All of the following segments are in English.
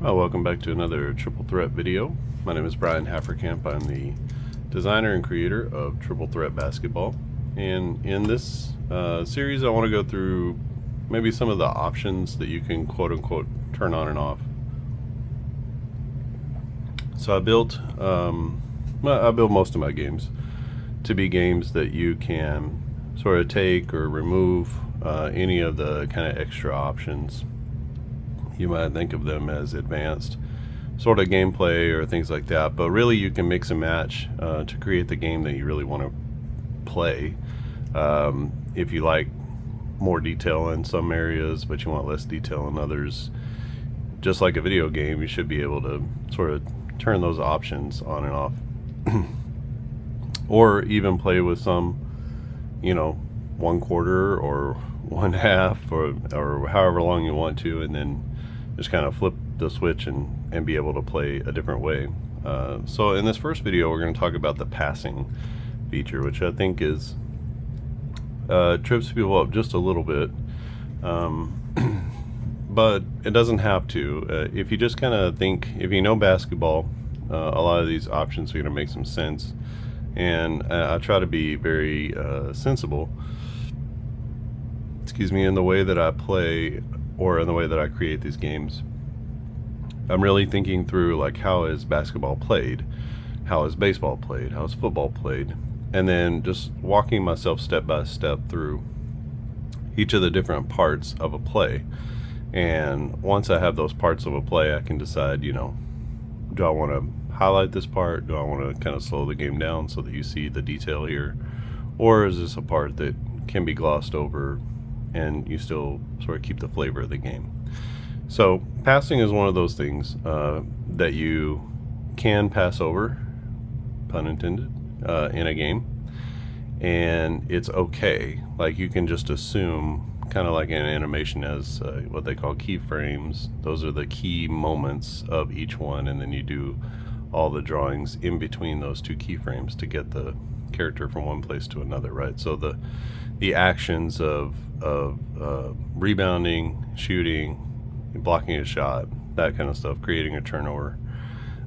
Well, welcome back to another Triple Threat video. My name is Brian Hafferkamp. I'm the designer and creator of Triple Threat Basketball. And in this series, I want to go through maybe some of the options that you can quote-unquote turn on and off. So I built most of my games to be games that you can sort of take or remove any of the kind of extra options. You might think of them as advanced sort of gameplay or things like that, but really you can mix and match to create the game that you really want to play. If you like more detail in some areas but you want less detail in others, just like a video game, you should be able to sort of turn those options on and off. Or even play with some, one quarter or one half or however long you want to, and then just kind of flip the switch and be able to play a different way. So in this first video, we're going to talk about the passing feature, which I think is trips people up just a little bit, but it doesn't have to. If you just kind of think, if you know basketball, a lot of these options are going to make some sense, and I try to be very sensible, in the way that I play or in the way that I create these games. I'm really thinking through, like, how is basketball played, how is baseball played, how is football played, and then just walking myself step by step through each of the different parts of a play. And once I have those parts of a play, I can decide, do I want to highlight this part? Do I want to kind of slow the game down so that you see the detail here? Or is this a part that can be glossed over and you still sort of keep the flavor of the game? So passing is one of those things that you can pass over, pun intended, in a game, and it's okay. Like, you can just assume, kind of like an animation, as what they call keyframes. Those are the key moments of each one, and then you do all the drawings in between those two keyframes to get the character from one place to another, right? So the actions of rebounding, shooting, blocking a shot, that kind of stuff, creating a turnover,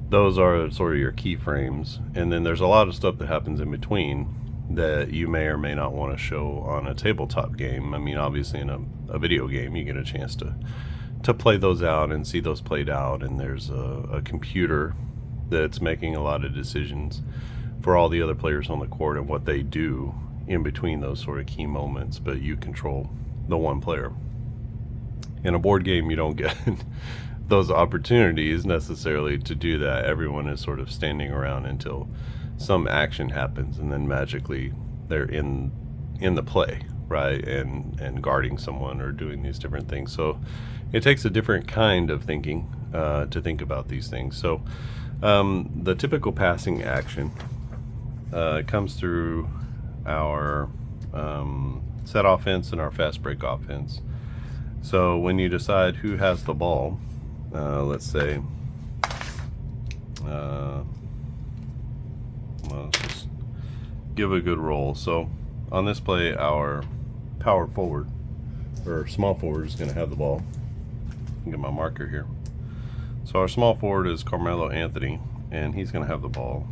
those are sort of your keyframes. And then there's a lot of stuff that happens in between that you may or may not want to show on a tabletop game. I mean, obviously in a video game you get a chance to play those out and see those played out, and there's a computer that's making a lot of decisions for all the other players on the court and what they do in between those sort of key moments, but you control the one player. In a board game, you don't get those opportunities necessarily to do that. Everyone is sort of standing around until some action happens, and then magically they're in the play, right? And guarding someone or doing these different things. So it takes a different kind of thinking to think about these things. So the typical passing action comes through our set offense and our fast break offense. So when you decide who has the ball, let's say, let's just give a good roll. So on this play, our power forward, or small forward, is going to have the ball. I'll get my marker here. So our small forward is Carmelo Anthony, and he's going to have the ball.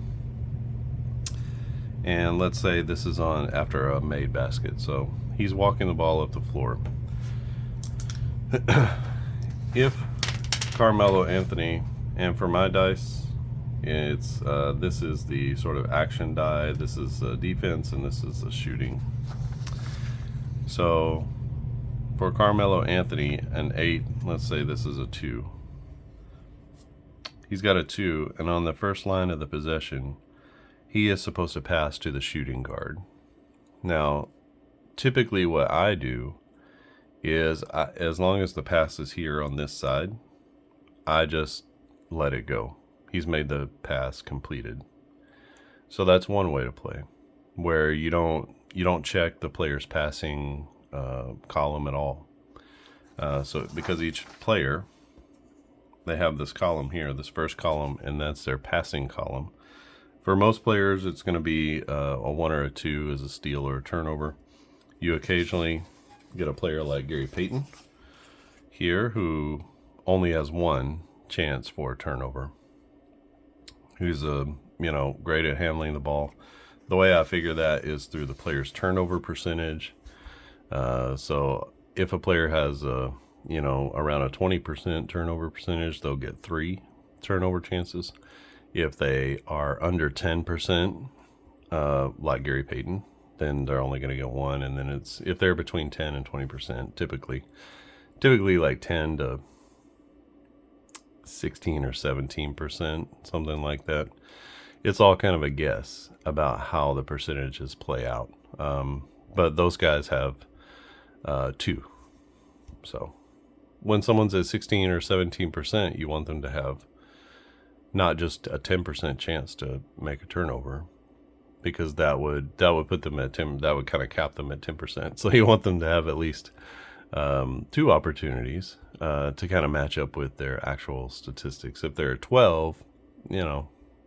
And let's say this is on after a made basket, so he's walking the ball up the floor. If Carmelo Anthony, and for my dice, it's this is the sort of action die, this is defense, and this is the shooting. So for Carmelo Anthony, an 8, let's say this is a 2. He's got a 2, and on the first line of the possession, he is supposed to pass to the shooting guard. Now, typically what I do is, as long as the pass is here on this side, I just let it go. He's made the pass completed. So that's one way to play, where you don't check the player's passing column at all. So because each player, they have this column here, this first column, and that's their passing column. For most players, it's going to be a 1 or a 2 as a steal or a turnover. You occasionally get a player like Gary Payton here who only has 1, chance for a turnover. Who's great at handling the ball. The way I figure that is through the player's turnover percentage. So if a player has around a 20% turnover percentage, they'll get 3 turnover chances. If they are under 10%, like Gary Payton, then they're only going to get 1. And then if they're between 10 and 20%, typically like 10 to 16 or 17%, something like that. It's all kind of a guess about how the percentages play out. But those guys have 2. So when someone's at 16 or 17%, you want them to have not just a 10% chance to make a turnover, because that would put them at 10. That would kind of cap them at 10%. So you want them to have at least 2 opportunities to kind of match up with their actual statistics. If they're 12,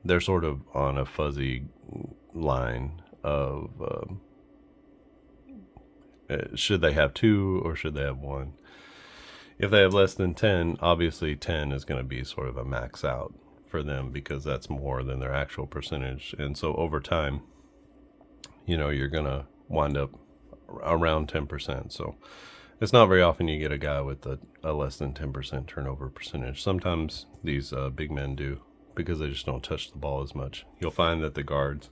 they're sort of on a fuzzy line of should they have 2 or should they have 1. If they have less than 10, obviously 10 is going to be sort of a max out for them, because that's more than their actual percentage. And so over time, you're going to wind up around 10%. So it's not very often you get a guy with a less than 10% turnover percentage. Sometimes these big men do, because they just don't touch the ball as much. You'll find that the guards,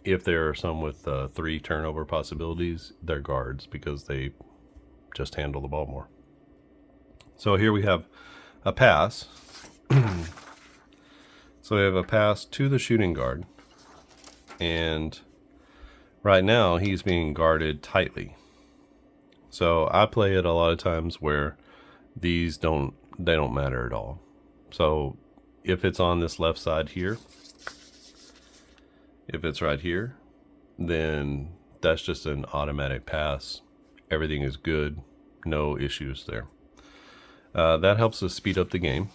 if there are some with 3 turnover possibilities, they're guards because they just handle the ball more. So here we have a pass. So we have a pass to the shooting guard, and right now he's being guarded tightly. So I play it a lot of times where these don't matter at all. So if it's on this left side here, if it's right here, then that's just an automatic pass. Everything is good, no issues there. That helps us speed up the game,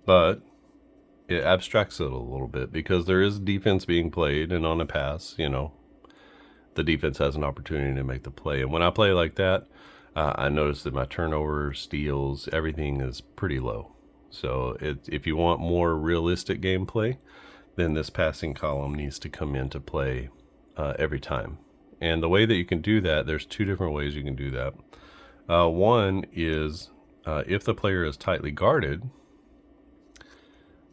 but it abstracts it a little bit, because there is defense being played, and on a pass, the defense has an opportunity to make the play. And when I play like that, I notice that my turnovers, steals, everything is pretty low. So if you want more realistic gameplay, then this passing column needs to come into play every time. And the way that you can do that, there's 2 different ways you can do that. One is if the player is tightly guarded,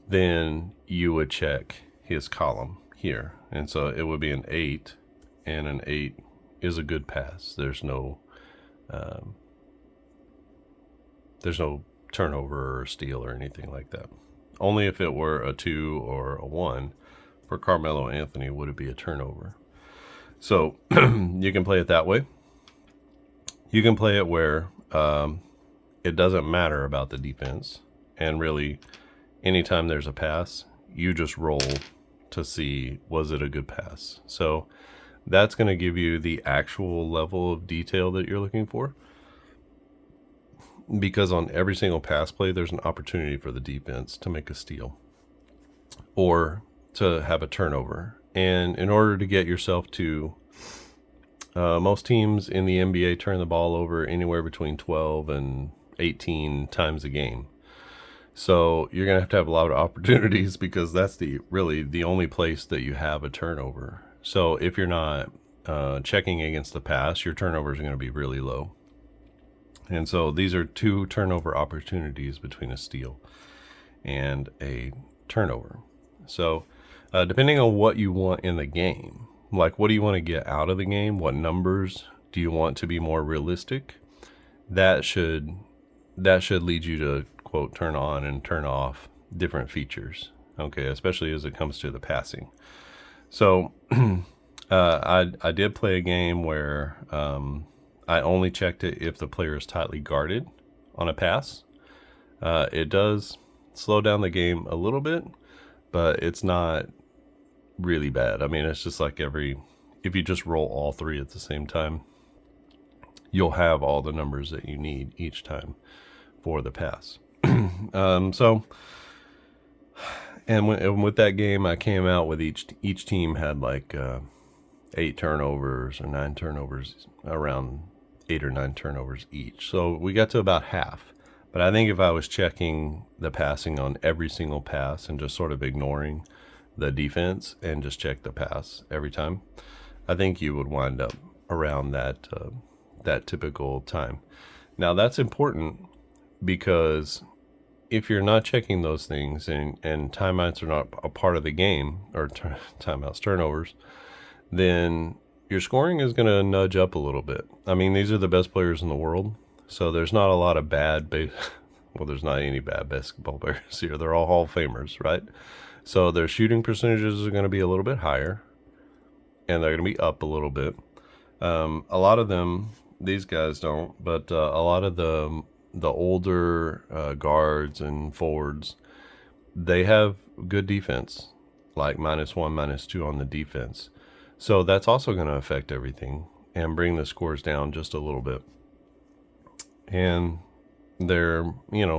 then you would check his column here. And so it would be an 8, and an 8 is a good pass. There's no turnover or steal or anything like that. Only if it were a 2 or a 1 for Carmelo Anthony would it be a turnover. So you can play it that way. You can play it where it doesn't matter about the defense, and really anytime there's a pass, you just roll to see, was it a good pass? So that's going to give you the actual level of detail that you're looking for, because on every single pass play, there's an opportunity for the defense to make a steal or to have a turnover. And in order to get yourself to, most teams in the NBA turn the ball over anywhere between 12 and 18 times a game. So you're going to have a lot of opportunities, because that's really the only place that you have a turnover. So if you're not checking against the pass, your turnovers are going to be really low. And so these are 2 turnover opportunities between a steal and a turnover. So depending on what you want in the game, like what do you want to get out of the game? What numbers do you want to be more realistic? That should lead you to, quote, turn on and turn off different features. Okay, especially as it comes to the passing. So I did play a game where I only checked it if the player is tightly guarded on a pass. It does slow down the game a little bit, but it's not really bad. I mean, it's just like if you just roll all 3 at the same time, you'll have all the numbers that you need each time for the pass. And with that game, I came out with each team had like 8 turnovers or 9 turnovers, around 8 or 9 turnovers each. So we got to about half. But I think if I was checking the passing on every single pass and just sort of ignoring the defense and just check the pass every time, I think you would wind up around that typical time. Now that's important because if you're not checking those things and timeouts are not a part of the game, or timeouts, turnovers, then your scoring is going to nudge up a little bit. I mean, these are the best players in the world, so there's not a lot of well, there's not any bad basketball players here. They're all Hall of Famers, right? So their shooting percentages are going to be a little bit higher, and they're going to be up a little bit. A lot of them, these guys don't, but a lot of the older guards and forwards, they have good defense, like -1, -2 on the defense. So that's also going to affect everything and bring the scores down just a little bit. And they're,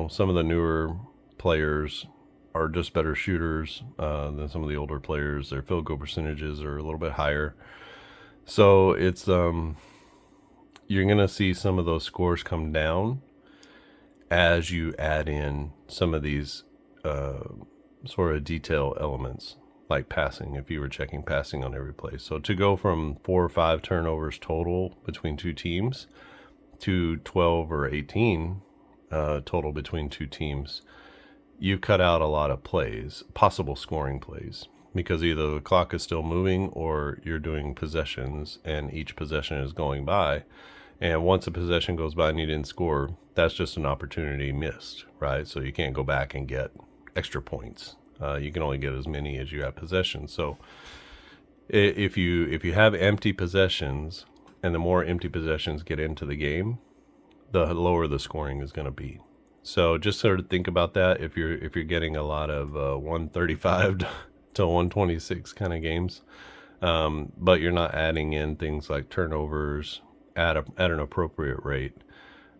some of the newer players are just better shooters than some of the older players. Their field goal percentages are a little bit higher. So it's, you're going to see some of those scores come down as you add in some of these sort of detail elements, like passing, if you were checking passing on every play. So to go from 4 or 5 turnovers total between two teams to 12 or 18 total between two teams, you cut out a lot of plays, possible scoring plays, because either the clock is still moving or you're doing possessions and each possession is going by. And once a possession goes by and you didn't score, that's just an opportunity missed, right? So you can't go back and get extra points. You can only get as many as you have possessions. So if you have empty possessions, and the more empty possessions get into the game, the lower the scoring is going to be. So just sort of think about that if you're getting a lot of 135 to 126 kind of games, but you're not adding in things like turnovers at an appropriate rate,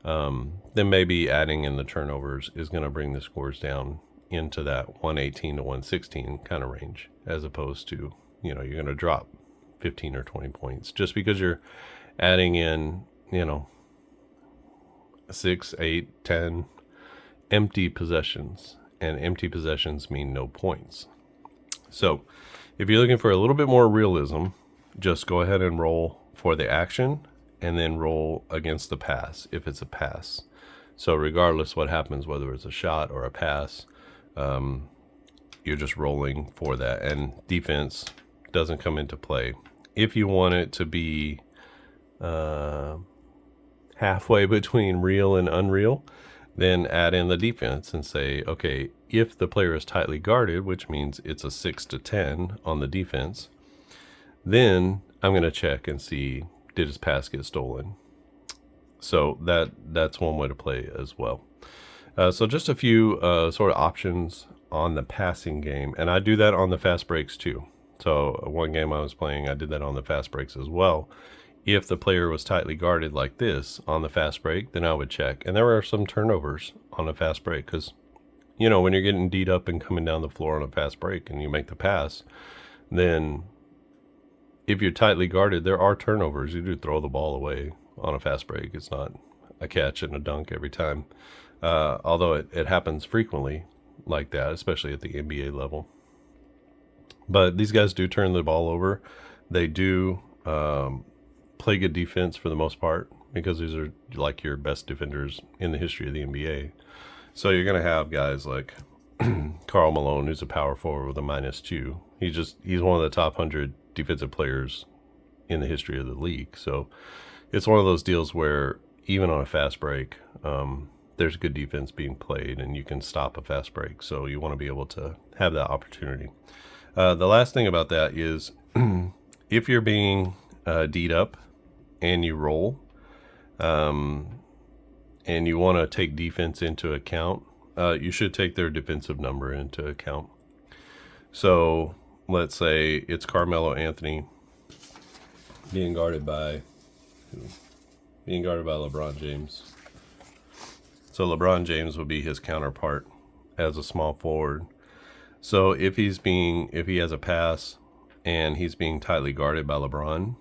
then maybe adding in the turnovers is going to bring the scores down into that 118 to 116 kind of range, as opposed to, you're going to drop 15 or 20 points just because you're adding in, 6, 8, 10 empty possessions, and empty possessions mean no points. So if you're looking for a little bit more realism, just go ahead and roll for the action and then roll against the pass if it's a pass. So regardless what happens, whether it's a shot or a pass, you're just rolling for that, and defense doesn't come into play. If you want it to be halfway between real and unreal, then add in the defense and say, okay, if the player is tightly guarded, which means it's a 6 to 10 on the defense, then I'm going to check and see, did his pass get stolen? So that's one way to play as well. So just a few sort of options on the passing game, and I do that on the fast breaks too. So one game I was playing, I did that on the fast breaks as well. If the player was tightly guarded like this on the fast break, then I would check. And there were some turnovers on the fast break because, when you're getting D'd up and coming down the floor on a fast break and you make the pass, then if you're tightly guarded, there are turnovers. You do throw the ball away on a fast break. It's not a catch and a dunk every time, although it happens frequently like that, especially at the NBA level. But these guys do turn the ball over. They do play good defense for the most part, because these are like your best defenders in the history of the NBA. So you're going to have guys like Karl Malone, who's a power forward with a -2. He's one of the top 100 defensive players in the history of the league. So it's one of those deals where even on a fast break, there's good defense being played and you can stop a fast break. So you want to be able to have that opportunity. The last thing about that is if you're being D'd up and you roll, and you want to take defense into account, you should take their defensive number into account. So let's say it's Carmelo Anthony being guarded by LeBron James. So LeBron James would be his counterpart as a small forward. So if he has a pass and he's being tightly guarded by LeBron,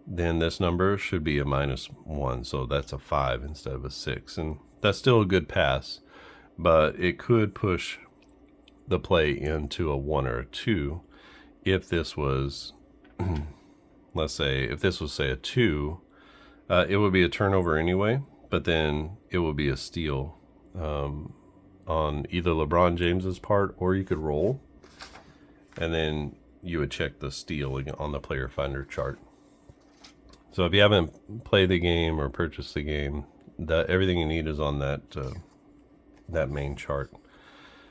then this number should be a -1. So that's a 5 instead of a 6. And that's still a good pass. but it could push the play into a 1 or a 2 if this was, let's say, if this was, say, a 2, it would be a turnover anyway, but then it would be a steal on either LeBron James's part, or you could roll, and then you would check the steal on the player finder chart. So if you haven't played the game or purchased the game, everything you need is on that main chart.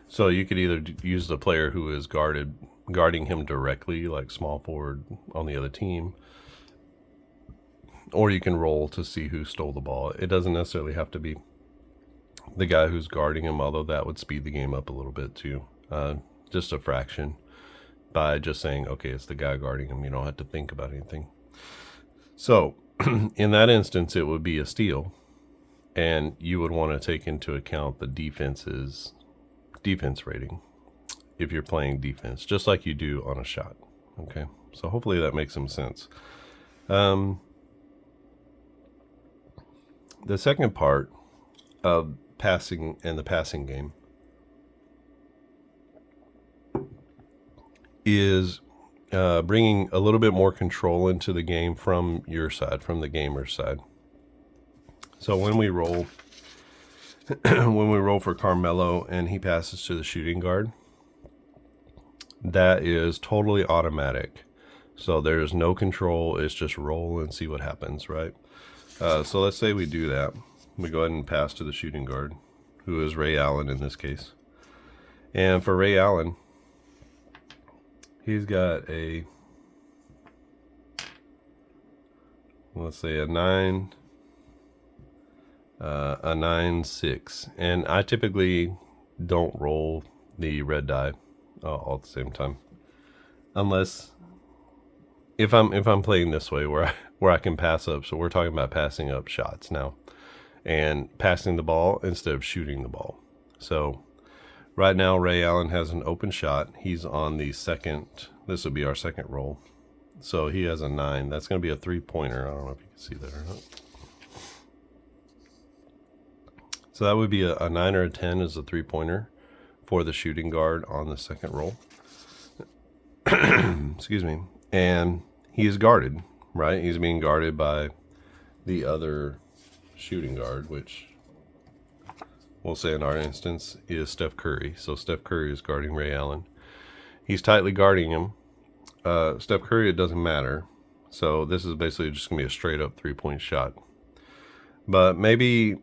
So you could either use the player who is guarding him directly, like small forward on the other team, or you can roll to see who stole the ball. It doesn't necessarily have to be the guy who's guarding him, although that would speed the game up a little bit too, just a fraction, by just saying, okay, it's the guy guarding him. You don't have to think about anything. So in that instance, it would be a steal, and you would want to take into account the defense rating if you're playing defense, just like you do on a shot. Okay, so hopefully that makes some sense. The second part of passing and the passing game is bringing a little bit more control into the game from your side, from the gamer's side. So when we roll for Carmelo and he passes to the shooting guard, that is totally automatic. So there's no control. It's just roll and see what happens, right? So let's say we do that. We go ahead and pass to the shooting guard, who is Ray Allen in this case. And for Ray Allen, he's got a, let's say a 9-6, and I typically don't roll the red die all at the same time, unless if I'm playing this way where I can pass up. So we're talking about passing up shots now, and passing the ball instead of shooting the ball. So right now Ray Allen has an open shot. He's on the second. This would be our second roll. So he has a 9. That's going to be a 3-pointer. I don't know if you can see that or not. So that would be a 9 or a 10 is a 3-pointer for the shooting guard on the second roll. Excuse me. And he is guarded, right? He's being guarded by the other shooting guard, which we'll say in our instance is Steph Curry. So Steph Curry is guarding Ray Allen. He's tightly guarding him. Steph Curry, it doesn't matter. So this is basically just going to be a straight up 3-point shot. But maybe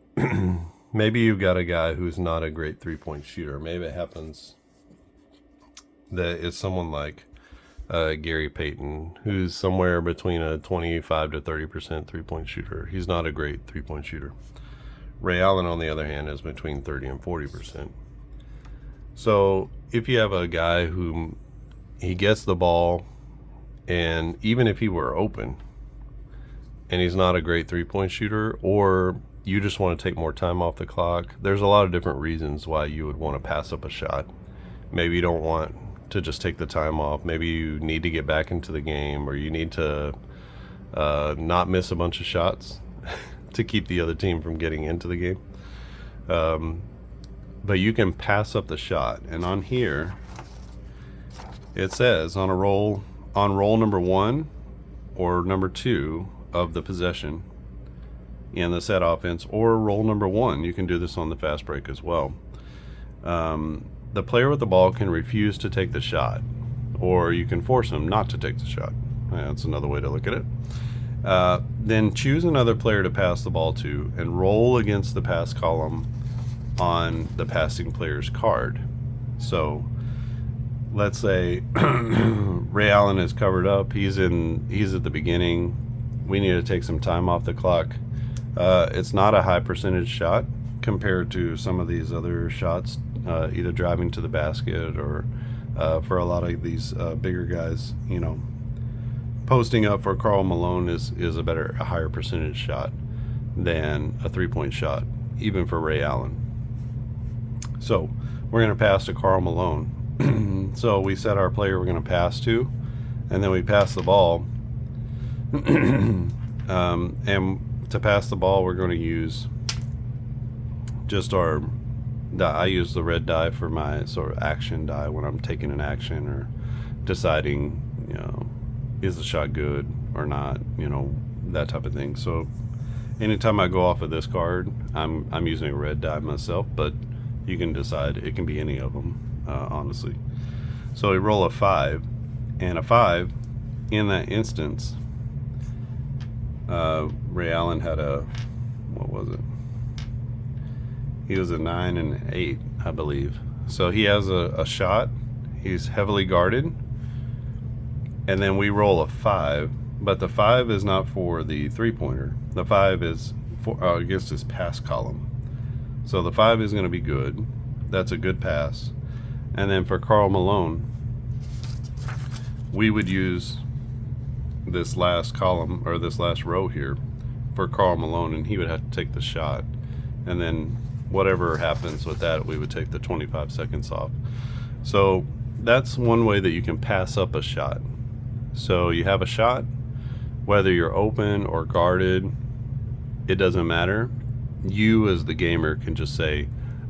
you've got a guy who's not a great 3-point shooter. Maybe it happens that it's someone like Gary Payton, who's somewhere between a 25 to 30% 3-point shooter. He's not a great 3-point shooter. Ray Allen, on the other hand, is between 30 and 40%. So if you have a guy who he gets the ball, and even if he were open and he's not a great 3-point shooter, or you just want to take more time off the clock, there's a lot of different reasons why you would want to pass up a shot. Maybe you don't want to just take the time off. Maybe you need to get back into the game, or you need to not miss a bunch of shots to keep the other team from getting into the game. But you can pass up the shot. And on here, it says on roll number 1 or number 2 of the possession in the set offense, or roll number 1. You can do this on the fast break as well. The player with the ball can refuse to take the shot, or you can force him not to take the shot. That's another way to look at it. Then choose another player to pass the ball to and roll against the pass column on the passing player's card. So let's say Ray Allen is covered up. He's at the beginning. We need to take some time off the clock. It's not a high percentage shot compared to some of these other shots, either driving to the basket or for a lot of these bigger guys, posting up for Karl Malone is a higher percentage shot than a 3-point shot, even for Ray Allen. So we're going to pass to Karl Malone. So we set our player we're going to pass to, and then we pass the ball. And to pass the ball, we're going to use just our I use the red die for my sort of action die when I'm taking an action or deciding, is the shot good or not, that type of thing. So anytime I go off of this card, I'm using a red die myself, but you can decide. It can be any of them, honestly. So we roll a 5, and a 5 in that instance. Ray Allen had what was it? He was a 9 and an 8, I believe. So he has a shot. He's heavily guarded, and then we roll a 5. But the 5 is not for the 3-pointer. The 5 is for against his pass column. So the 5 is going to be good. That's a good pass. And then for Karl Malone, we would use this last column, or this last row here, for Karl Malone, and he would have to take the shot. And then whatever happens with that, we would take the 25 seconds off. So that's one way that you can pass up a shot. So you have a shot, whether you're open or guarded, it doesn't matter. You as the gamer can just say,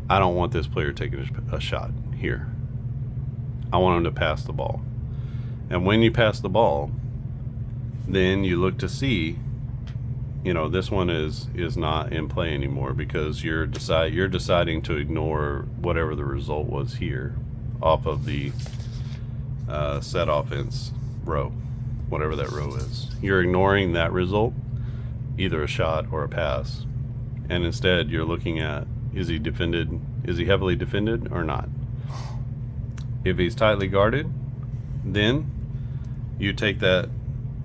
I don't want this player taking a shot here. I want him to pass the ball. And when you pass the ball, then you look to see, this one is not in play anymore, because you're deciding to ignore whatever the result was here off of the set offense row, whatever that row is. You're ignoring that result, either a shot or a pass, and instead you're looking at, is he heavily defended or not? If he's tightly guarded, then you take that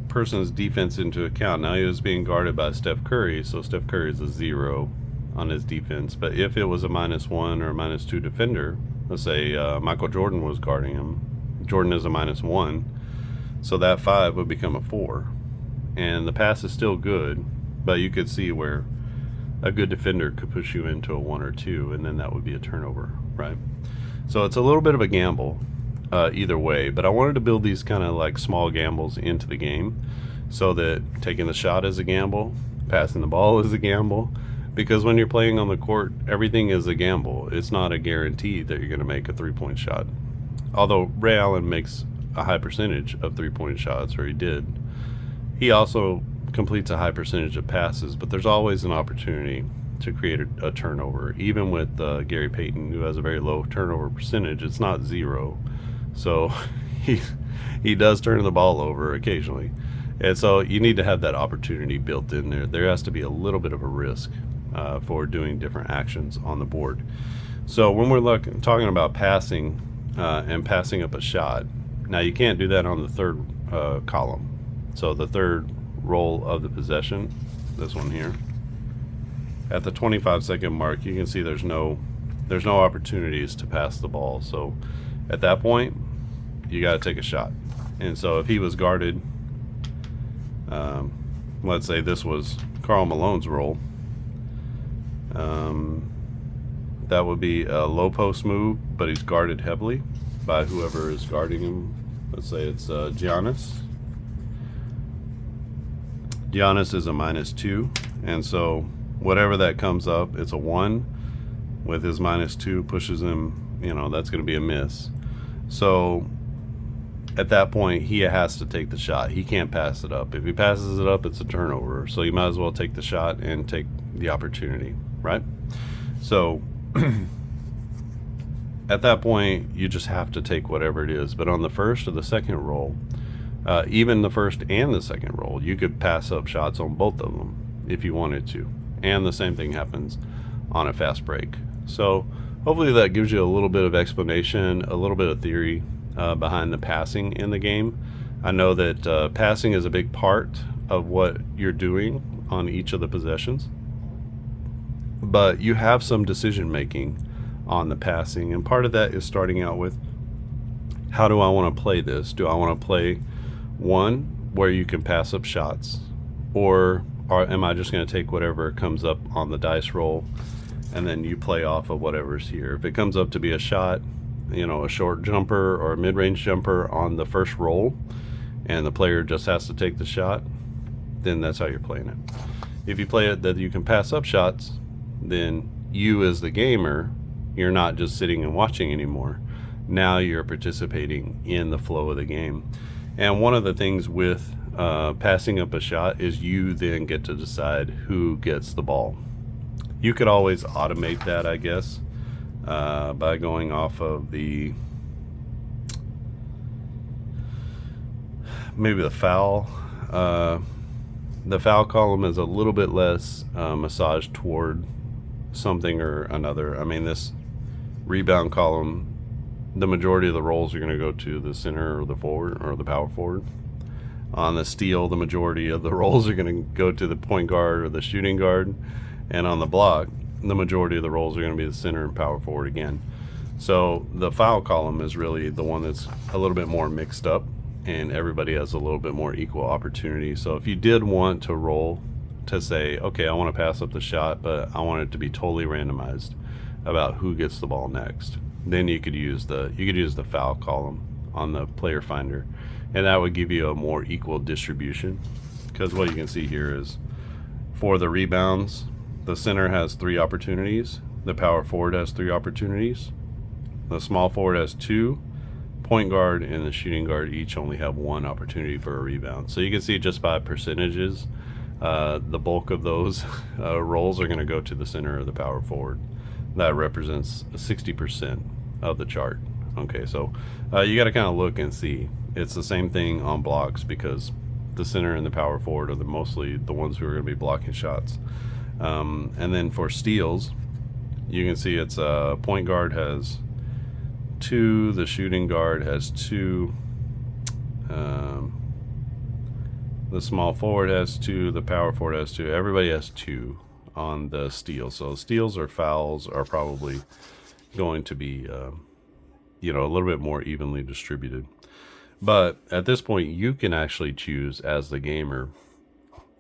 person's defense into account. Now, he was being guarded by Steph Curry, so Steph Curry is a 0 on his defense. But if it was a -1 or a -2 defender, let's say Michael Jordan was guarding him, Jordan is a -1, so that 5 would become a 4. And the pass is still good, but you could see where a good defender could push you into a 1 or 2, and then that would be a turnover, right? So it's a little bit of a gamble either way, but I wanted to build these kind of like small gambles into the game, so that taking the shot is a gamble, passing the ball is a gamble, because when you're playing on the court, everything is a gamble. It's not a guarantee that you're going to make a 3-point shot. Although Ray Allen makes a high percentage of 3-point shots, or he did. He also completes a high percentage of passes, but there's always an opportunity to create a turnover. Even with Gary Payton, who has a very low turnover percentage, it's not 0. So he does turn the ball over occasionally. And so you need to have that opportunity built in there. There has to be a little bit of a risk for doing different actions on the board. So when we're talking about passing and passing up a shot, now you can't do that on the third column. So the third roll of the possession, this one here, at the 25-second mark, you can see there's no opportunities to pass the ball. So at that point, you got to take a shot. And so if he was guarded, let's say this was Karl Malone's role, that would be a low post move, but he's guarded heavily by whoever is guarding him. Let's say it's Giannis. Giannis is a -2, and so whatever that comes up, it's a 1 with his -2 pushes him, that's going to be a miss. So at that point, he has to take the shot. He can't pass it up. If he passes it up, it's a turnover. So you might as well take the shot and take the opportunity, right? So at that point, you just have to take whatever it is. But on the first or the second roll, even the first and the second roll, you could pass up shots on both of them if you wanted to. And the same thing happens on a fast break. So hopefully that gives you a little bit of explanation, a little bit of theory behind the passing in the game. I know that passing is a big part of what you're doing on each of the possessions, but you have some decision making on the passing, and part of that is starting out with, how do I want to play this? Do I want to play one where you can pass up shots, or am I just going to take whatever comes up on the dice roll and then you play off of whatever's here? If it comes up to be a shot, a short jumper or a mid-range jumper on the first roll, and the player just has to take the shot, then that's how you're playing it. If you play it that you can pass up shots, then you as the gamer, You're not just sitting and watching anymore. Now you're participating in the flow of the game. And one of the things with passing up a shot is you then get to decide who gets the ball. You could always automate that, I guess, by going off of maybe the foul. The foul column is a little bit less massaged toward something or another. I mean, this rebound column, the majority of the rolls are going to go to the center or the forward or the power forward. On the steal, the majority of the rolls are going to go to the point guard or the shooting guard. And on the block, the majority of the rolls are going to be the center and power forward again. So the foul column is really the one that's a little bit more mixed up, and everybody has a little bit more equal opportunity. So if you did want to roll to say, okay, I want to pass up the shot, but I want it to be totally randomized about who gets the ball next, then you could use the foul column on the player finder, and that would give you a more equal distribution. Because what you can see here is for the rebounds, the center has 3 opportunities, the power forward has 3 opportunities, the small forward has 2, point guard and the shooting guard each only have 1 opportunity for a rebound. So you can see just by percentages, the bulk of those rolls are going to go to the center or the power forward. That represents 60% of the chart. Okay, so you got to kind of look and see. It's the same thing on blocks, because the center and the power forward are mostly the ones who are going to be blocking shots. And then for steals, you can see it's point guard has 2, the shooting guard has 2, the small forward has 2, the power forward has 2. Everybody has 2 on the steal. So steals or fouls are probably going to be a little bit more evenly distributed. But at this point, you can actually choose as the gamer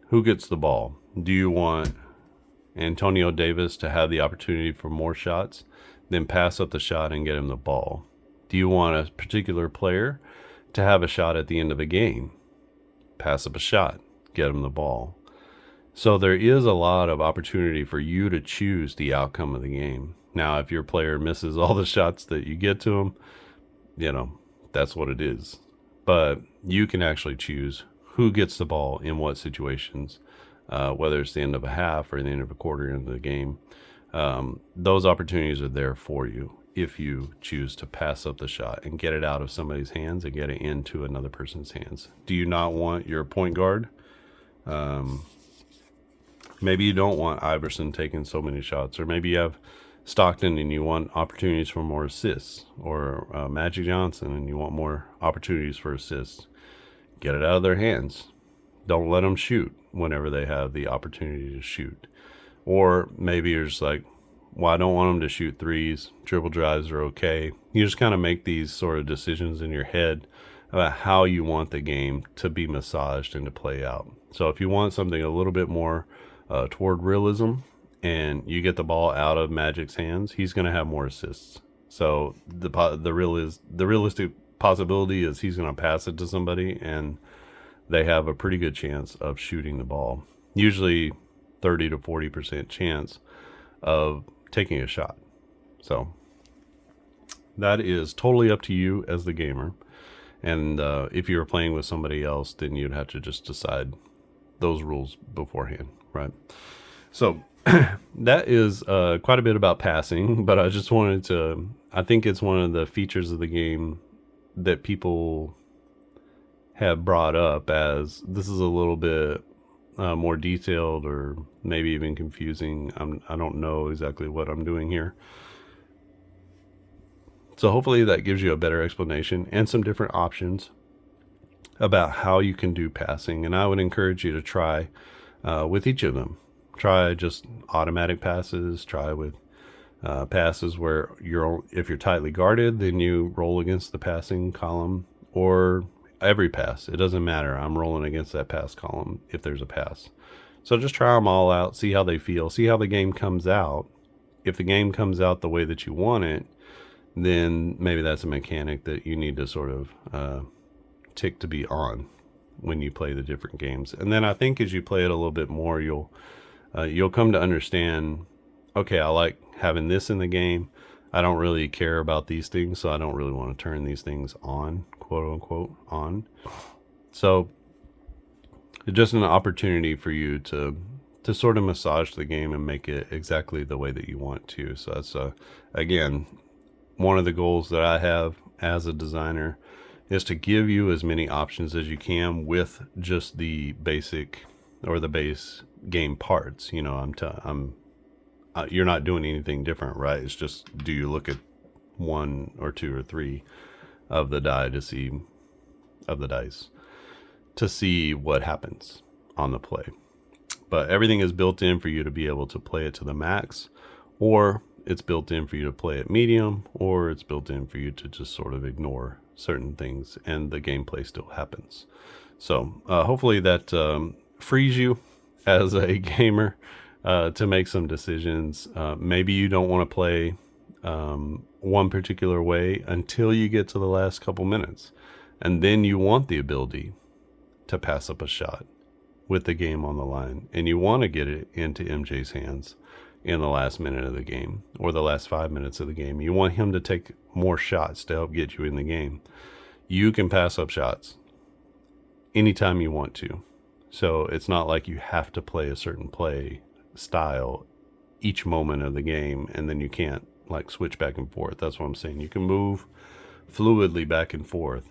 who gets the ball. Do you want Antonio Davis to have the opportunity for more shots, then pass up the shot and get him the ball? Do you want a particular player to have a shot at the end of a game? Pass up a shot, get him the ball. So there is a lot of opportunity for you to choose the outcome of the game. Now, if your player misses all the shots that you get to him, that's what it is. But you can actually choose who gets the ball in what situations, whether it's the end of a half or the end of a quarter into the game. Those opportunities are there for you if you choose to pass up the shot and get it out of somebody's hands and get it into another person's hands. Do you not want your point guard? Maybe you don't want Iverson taking so many shots, or maybe you have Stockton and you want opportunities for more assists, or Magic Johnson and you want more opportunities for assists. Get it out of their hands. Don't let them shoot whenever they have the opportunity to shoot. Or maybe you're just like, well, I don't want them to shoot threes. Dribble drives are okay. You just kind of make these sort of decisions in your head about how you want the game to be massaged and to play out. So if you want something a little bit more toward realism, and you get the ball out of Magic's hands, he's going to have more assists. So the realistic possibility is he's going to pass it to somebody, and they have a pretty good chance of shooting the ball. Usually 30 to 40% chance of taking a shot. So that is totally up to you as the gamer. And if you were playing with somebody else, then you'd have to just decide those rules beforehand, right? So that is quite a bit about passing, but I just wanted to, I think it's one of the features of the game that people have brought up as this is a little bit more detailed, or maybe even confusing. I don't know exactly what I'm doing here. So hopefully that gives you a better explanation and some different options about how you can do passing. And I would encourage you to try with each of them. Try just automatic passes. Try with passes where if you're tightly guarded, then you roll against the passing column, or every pass. It doesn't matter. I'm rolling against that pass column if there's a pass. So just try them all out. See how they feel. See how the game comes out. If the game comes out the way that you want it, then maybe that's a mechanic that you need to sort of tick to be on when you play the different games. And then I think as you play it a little bit more, you'll come to understand, okay, I like having this in the game. I don't really care about these things, so I don't really want to turn these things on, quote unquote, on. So it's just an opportunity for you to sort of massage the game and make it exactly the way that you want to. So that's again, one of the goals that I have as a designer is to give you as many options as you can with just the basic or the base game parts. You know, you're not doing anything different, right? It's just, do you look at one or two or three of the dice to see what happens on the play. But everything is built in for you to be able to play it to the max, or it's built in for you to play it medium, or it's built in for you to just sort of ignore certain things and the gameplay still happens. So hopefully that frees you as a gamer to make some decisions. Maybe you don't want to play one particular way until you get to the last couple minutes, and then you want the ability to pass up a shot with the game on the line, and you want to get it into MJ's hands in the last minute of the game or the last 5 minutes of the game. You want him to take more shots to help get you in the game. You can pass up shots anytime you want to. So it's not like you have to play a certain play style each moment of the game and then you can't like switch back and forth. That's what I'm saying. You can move fluidly back and forth,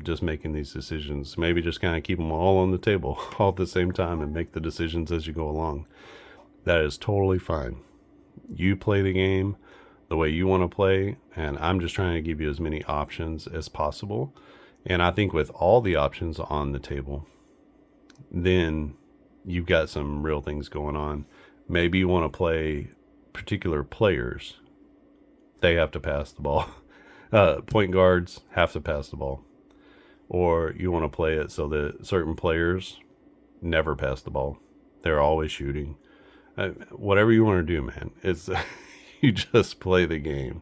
just making these decisions. Maybe just kind of keep them all on the table all at the same time and make the decisions as you go along. That is totally fine. You play the game the way you want to play, and I'm just trying to give you as many options as possible. And I think with all the options on the table, then you've got some real things going on. Maybe you want to play particular players. They have to pass the ball. Point guards have to pass the ball. Or you want to play it so that certain players never pass the ball. They're always shooting. Whatever you want to do, man. It's you just play the game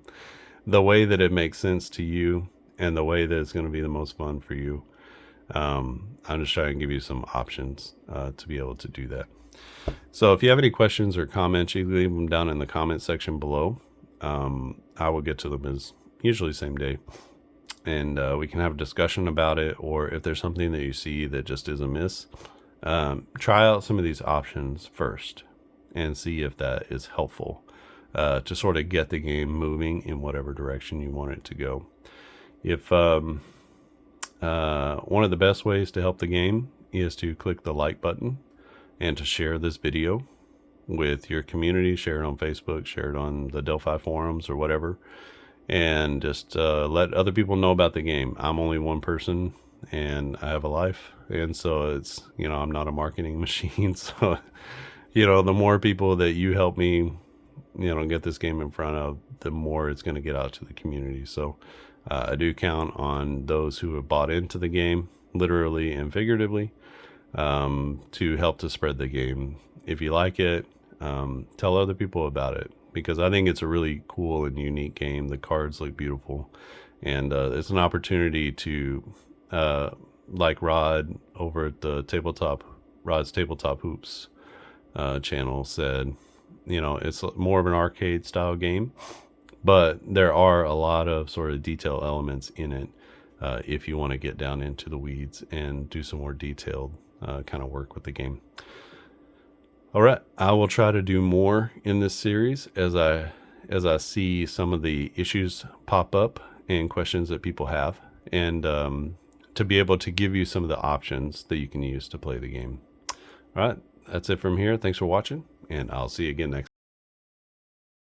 the way that it makes sense to you and the way that it's going to be the most fun for you. I'm just trying to give you some options to be able to do that. So if you have any questions or comments, you leave them down in the comment section below. I will get to them as usually same day, and we can have a discussion about it. Or if there's something that you see that just is amiss, try out some of these options first and see if that is helpful to sort of get the game moving in whatever direction you want it to go. If one of the best ways to help the game is to click the like button and to share this video with your community. Share it on Facebook, share it on the Delphi forums or whatever, and just let other people know about the game. I'm only one person and I have a life, and so it's, you know, I'm not a marketing machine. So, you know, the more people that you help me, you know, get this game in front of, the more it's going to get out to the community. So I do count on those who have bought into the game, literally and figuratively, to help to spread the game. If you like it, tell other people about it, because I think it's a really cool and unique game. The cards look beautiful, and it's an opportunity to, like Rod over at the Rod's Tabletop Hoops channel said, you know, it's more of an arcade style game, but there are a lot of sort of detail elements in it if you want to get down into the weeds and do some more detailed kind of work with the game. All right, I will try to do more in this series as I see some of the issues pop up and questions that people have, and to be able to give you some of the options that you can use to play the game. All right, that's it from here. Thanks for watching, and I'll see you again next time.